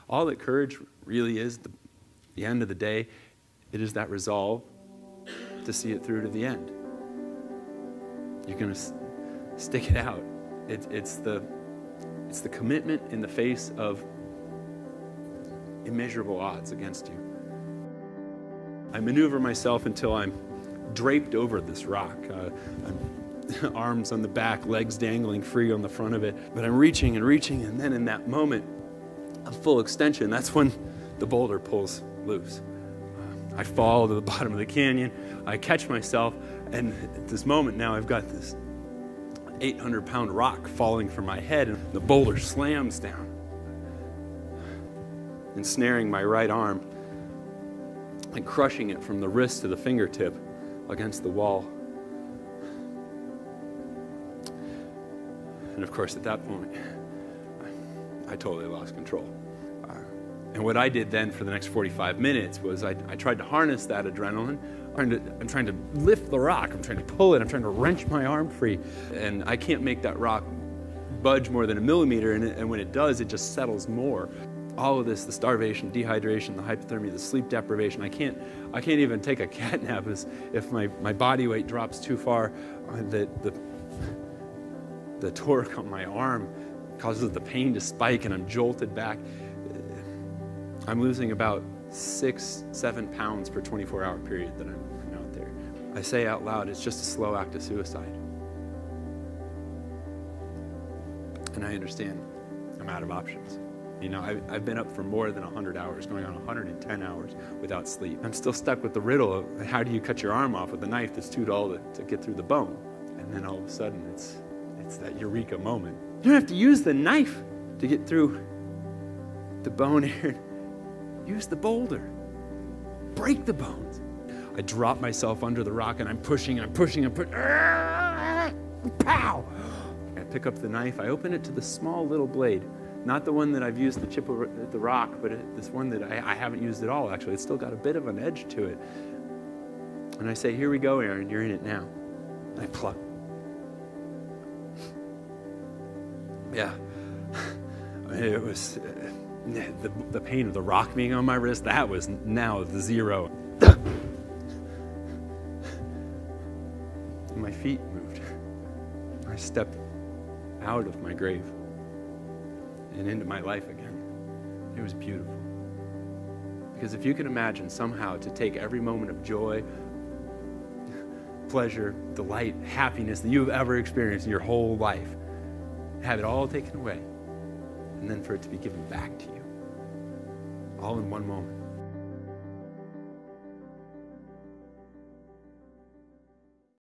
All that courage really is, the end of the day, it is that resolve to see it through to the end. You're going to stick it out. It's the commitment in the face of immeasurable odds against you. I maneuver myself until I'm draped over this rock. Arms on the back, legs dangling free on the front of it. But I'm reaching and reaching, and then in that moment of full extension, that's when the boulder pulls loose. I fall to the bottom of the canyon. I catch myself, and at this moment now I've got this 800-pound rock falling from my head, and the boulder slams down, ensnaring my right arm and crushing it from the wrist to the fingertip against the wall. And of course, at that point, I totally lost control. And what I did then for the next 45 minutes was I tried to harness that adrenaline. I'm trying to lift the rock. I'm trying to pull it. I'm trying to wrench my arm free. And I can't make that rock budge more than a millimeter. And when it does, it just settles more. All of this, the starvation, dehydration, the hypothermia, the sleep deprivation, I can't even take a cat nap if my body weight drops too far. The torque on my arm causes the pain to spike, and I'm jolted back. I'm losing about 6-7 pounds per 24-hour period that I'm out there. I say out loud, it's just a slow act of suicide. And I understand I'm out of options. You know, I've been up for more than 100 hours, going on 110 hours without sleep. I'm still stuck with the riddle of how do you cut your arm off with a knife that's too dull to get through the bone? And then all of a sudden, it's that eureka moment. You don't have to use the knife to get through the bone here. Use the boulder. Break the bones. I drop myself under the rock, and I'm pushing. Pow! I pick up the knife. I open it to the small little blade. Not the one that I've used to chip the rock, but this one that I haven't used at all, actually. It's still got a bit of an edge to it. And I say, here we go, Aaron. You're in it now. And I pluck. Yeah. It was... the pain of the rock being on my wrist, that was now the zero. My feet moved. I stepped out of my grave and into my life again. It was beautiful. Because if you can imagine somehow to take every moment of joy, pleasure, delight, happiness that you've ever experienced in your whole life, have it all taken away, and then for it to be given back to you, all in one moment.